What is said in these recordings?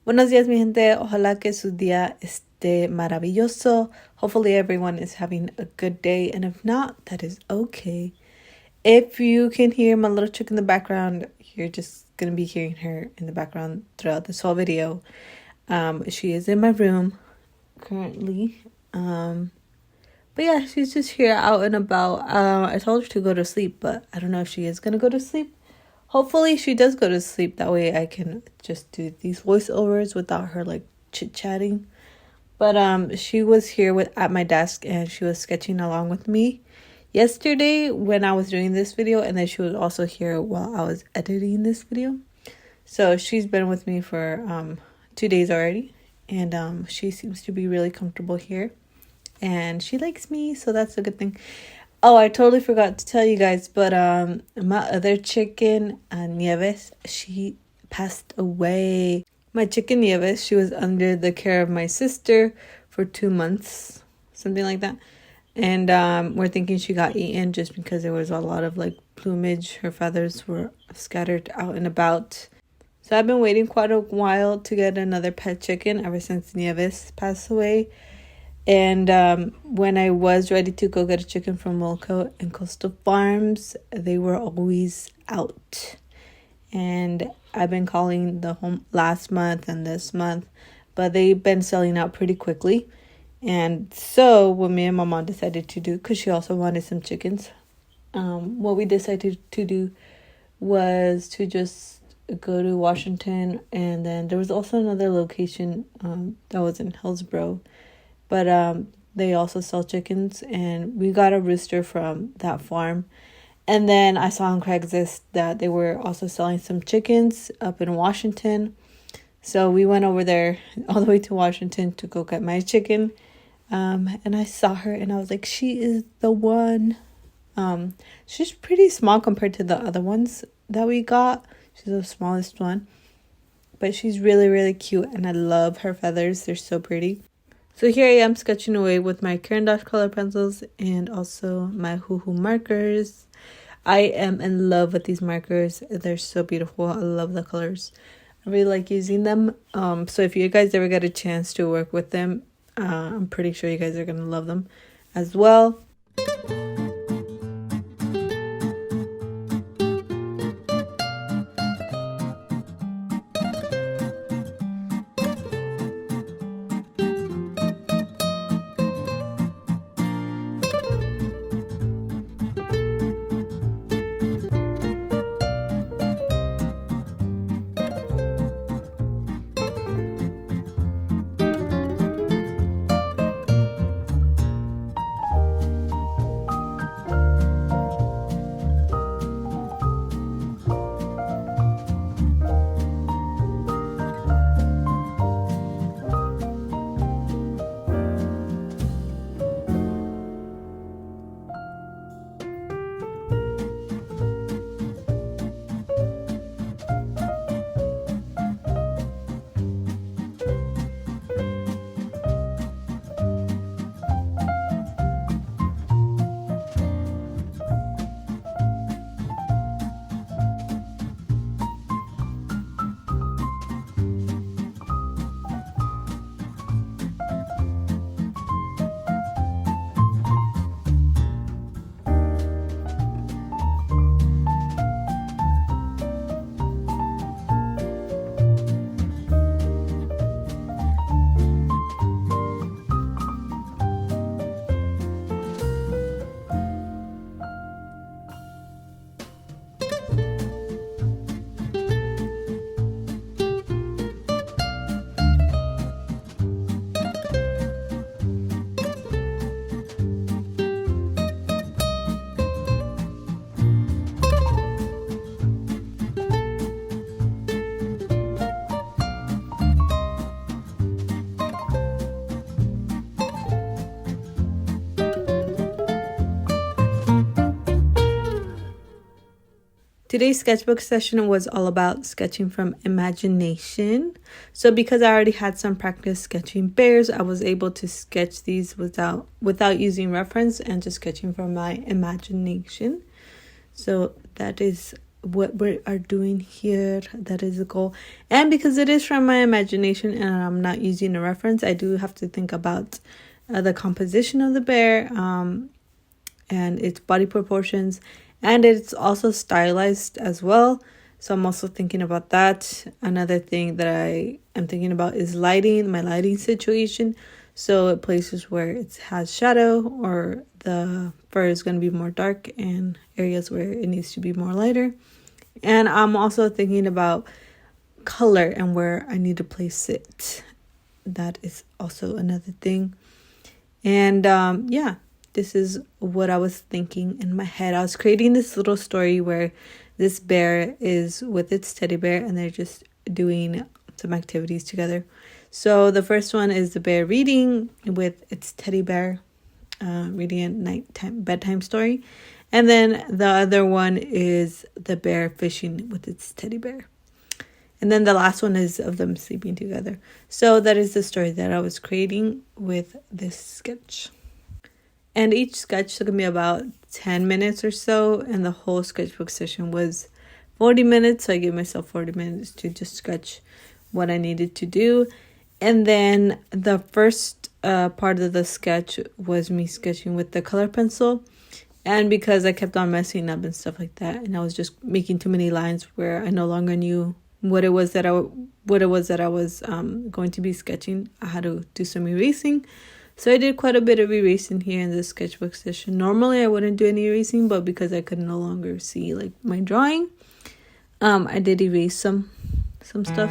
Buenos días, mi gente. Ojalá que su día esté maravilloso. Hopefully everyone is having a good day, and if not, that is okay. If you can hear my little chick in the background, you're just gonna be hearing her in the background throughout this whole video. She is in my room currently. But yeah, she's just here out and about. I told her to go to sleep, but I don't know if she is gonna go to sleep. Hopefully she does go to sleep. That way I can just do these voiceovers without her like chit-chatting. But she was here at my desk and she was sketching along with me yesterday when I was doing this video, and then she was also here while I was editing this video. So she's been with me for 2 days already, and she seems to be really comfortable here. And she likes me, so that's a good thing. Oh, I totally forgot to tell you guys, but my other chicken, Nieves, she passed away. My chicken Nieves, she was under the care of my sister for 2 months, something like that. And we're thinking she got eaten just because there was a lot of like plumage. Her feathers were scattered out and about. So I've been waiting quite a while to get another pet chicken ever since Nieves passed away. And when I was ready to go get a chicken from Wilco and Coastal Farms, they were always out. And I've been calling the home last month and this month, but they've been selling out pretty quickly. And so what me and my mom decided to do, because she also wanted some chickens, what we decided to do was to just go to Washington. And then there was also another location that was in Hillsborough. But they also sell chickens, and we got a rooster from that farm. And then I saw on Craigslist that they were also selling some chickens up in Washington. So we went over there all the way to Washington to go get my chicken. And I saw her and I was like, she is the one. She's pretty small compared to the other ones that we got. She's the smallest one. But she's really, really cute, and I love her feathers. They're so pretty. So here I am sketching away with my Caran d'Ache color pencils and also my Hoo Hoo markers. I am in love with these markers. They're so beautiful. I love the colors. I really like using them. So if you guys ever get a chance to work with them, I'm pretty sure you guys are going to love them as well. Today's sketchbook session was all about sketching from imagination. So because I already had some practice sketching bears, I was able to sketch these without using reference and just sketching from my imagination. So that is what we are doing here. That is the goal. And because it is from my imagination and I'm not using a reference, I do have to think about the composition of the bear and its body proportions. And it's also stylized as well. So I'm also thinking about that. Another thing that I am thinking about is lighting, my lighting situation. So places where it has shadow or the fur is going to be more dark and areas where it needs to be more lighter. And I'm also thinking about color and where I need to place it. That is also another thing. And yeah. This is what I was thinking in my head. I was creating this little story where this bear is with its teddy bear and they're just doing some activities together. So the first one is the bear reading with its teddy bear, reading a nighttime bedtime story. And then the other one is the bear fishing with its teddy bear. And then the last one is of them sleeping together. So that is the story that I was creating with this sketch. And each sketch took me about 10 minutes or so. And the whole sketchbook session was 40 minutes. So I gave myself 40 minutes to just sketch what I needed to do. And then the first part of the sketch was me sketching with the color pencil. And because I kept on messing up and stuff like that, and I was just making too many lines where I no longer knew what it was that I was going to be sketching, I had to do some erasing. So I did quite a bit of erasing here in this sketchbook session. Normally I wouldn't do any erasing, but because I could no longer see like my drawing, I did erase some stuff.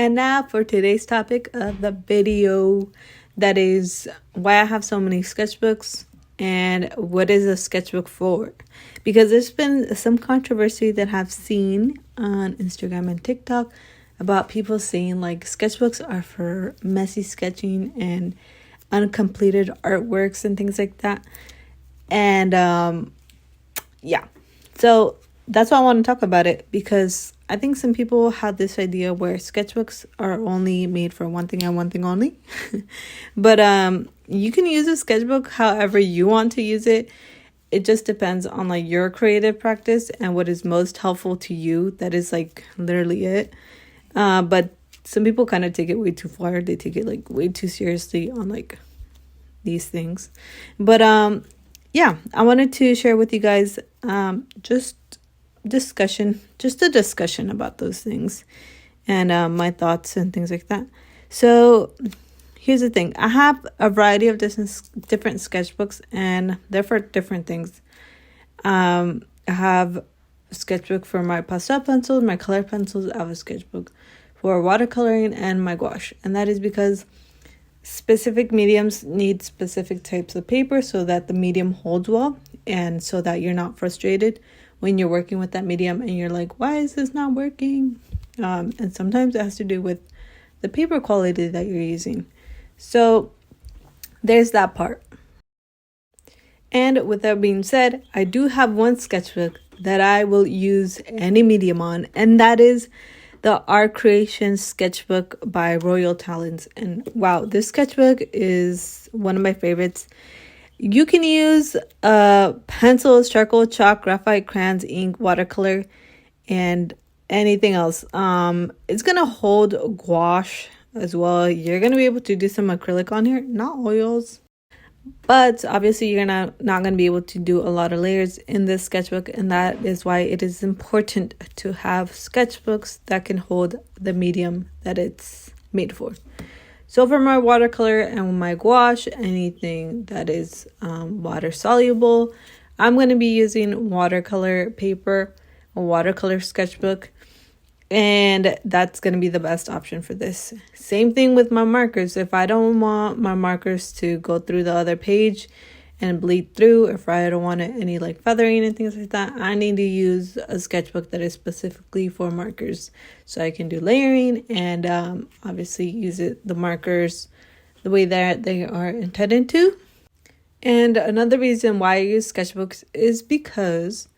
And now for today's topic of the video, that is why I have so many sketchbooks and what is a sketchbook for. Because there's been some controversy that I've seen on Instagram and TikTok about people saying like sketchbooks are for messy sketching and uncompleted artworks and things like that. And yeah, so that's why I want to talk about it, because I think some people have this idea where sketchbooks are only made for one thing and one thing only. But you can use a sketchbook however you want to use it. It just depends on like your creative practice and what is most helpful to you. That is like literally it. But some people kind of take it way too far. They take it like way too seriously on like these things. But yeah, I wanted to share with you guys just a discussion about those things and my thoughts and things like that. So here's the thing. I have a variety of different sketchbooks and they're for different things. I have a sketchbook for my pastel pencils, my color pencils. I have a sketchbook for watercoloring and my gouache. And that is because specific mediums need specific types of paper so that the medium holds well and so that you're not frustrated when you're working with that medium and you're like, why is this not working? And sometimes it has to do with the paper quality that you're using. So there's that part. And with that being said, I do have one sketchbook that I will use any medium on, and that is the Art Creation Sketchbook by Royal Talents. And wow, this sketchbook is one of my favorites. You can use pencils, charcoal, chalk, graphite, crayons, ink, watercolor, and anything else. It's gonna hold gouache as well. You're gonna be able to do some acrylic on here, not oils. But obviously you're not going to be able to do a lot of layers in this sketchbook, and that is why it is important to have sketchbooks that can hold the medium that it's made for. So for my watercolor and my gouache, anything that is water soluble, I'm going to be using watercolor paper, a watercolor sketchbook, and that's going to be the best option for this. Same thing with my markers. If I don't want my markers to go through the other page and bleed through, if I don't want any like feathering and things like that, I need to use a sketchbook that is specifically for markers. So I can do layering and obviously use the markers the way that they are intended to. And another reason why I use sketchbooks is because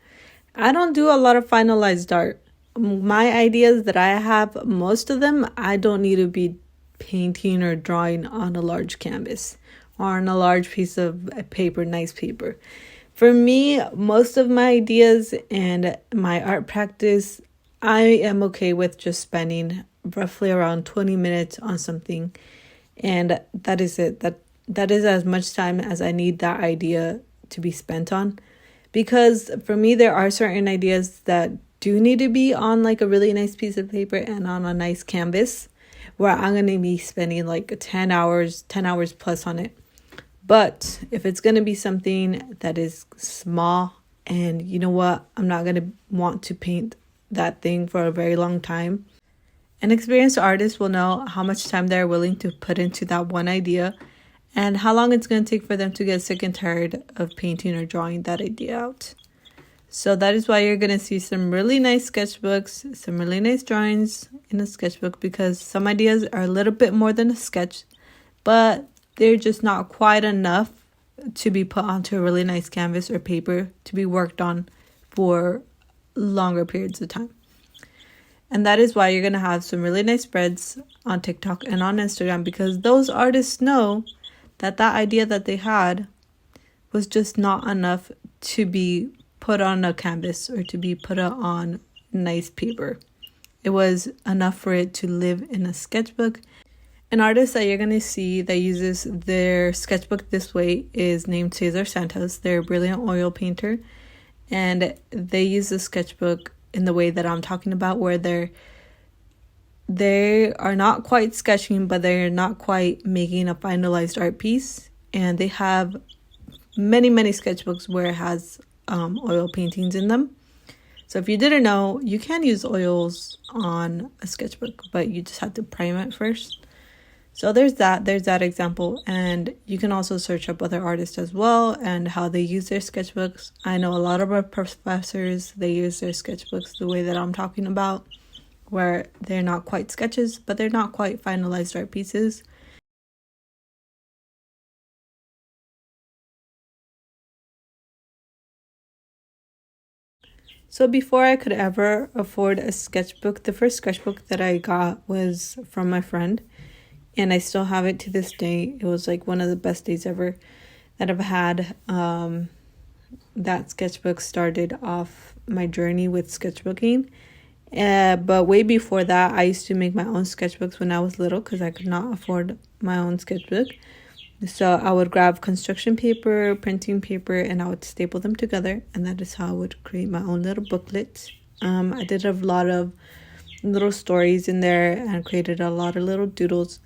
I don't do a lot of finalized art. My ideas that I have, most of them, I don't need to be painting or drawing on a large canvas or on a large piece of paper, nice paper. For me, most of my ideas and my art practice, I am okay with just spending roughly around 20 minutes on something. And that is it. That is as much time as I need that idea to be spent on. Because for me, there are certain ideas that do need to be on like a really nice piece of paper and on a nice canvas where I'm going to be spending like 10 hours plus on it. But if it's going to be something that is small and you know what, I'm not going to want to paint that thing for a very long time. An experienced artist will know how much time they're willing to put into that one idea and how long it's going to take for them to get sick and tired of painting or drawing that idea out. So that is why you're going to see some really nice sketchbooks, some really nice drawings in a sketchbook, because some ideas are a little bit more than a sketch, but they're just not quite enough to be put onto a really nice canvas or paper to be worked on for longer periods of time. And that is why you're going to have some really nice spreads on TikTok and on Instagram, because those artists know that that idea that they had was just not enough to be put on a canvas or to be put on nice paper. It was enough for it to live in a sketchbook. An artist that you're going to see that uses their sketchbook this way is named Cesar Santos. They're a brilliant oil painter, and they use the sketchbook in the way that I'm talking about, where they are not quite sketching, but they're not quite making a finalized art piece. And they have many sketchbooks where it has oil paintings in them. So if you didn't know, you can use oils on a sketchbook, but you just have to prime it first. So there's that example. And you can also search up other artists as well and how they use their sketchbooks. I know a lot of our professors, they use their sketchbooks the way that I'm talking about, where they're not quite sketches, but they're not quite finalized art pieces. So before I could ever afford a sketchbook, the first sketchbook that I got was from my friend, and I still have it to this day. It was like one of the best days ever that I've had. That sketchbook started off my journey with sketchbooking. But way before that, I used to make my own sketchbooks when I was little because I could not afford my own sketchbook. So I would grab construction paper, printing paper, and I would staple them together. And that is how I would create my own little booklets. I did a lot of little stories in there and created a lot of little doodles.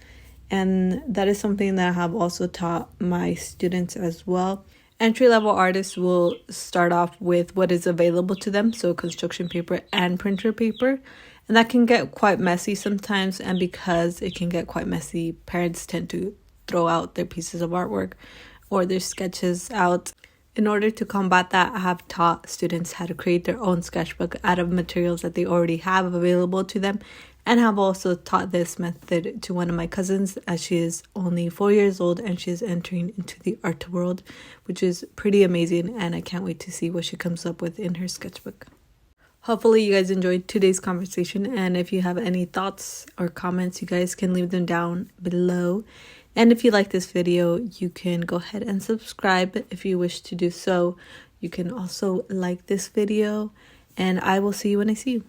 And that is something that I have also taught my students as well. Entry-level artists will start off with what is available to them, so construction paper and printer paper. And that can get quite messy sometimes. And because it can get quite messy, parents tend to throw out their pieces of artwork or their sketches out. In order to combat that, I have taught students how to create their own sketchbook out of materials that they already have available to them, and have also taught this method to one of my cousins, as she is only 4 years old and she is entering into the art world, which is pretty amazing, and I can't wait to see what she comes up with in her sketchbook. Hopefully you guys enjoyed today's conversation, and if you have any thoughts or comments, you guys can leave them down below. And if you like this video, you can go ahead and subscribe if you wish to do so. You can also like this video, and I will see you when I see you.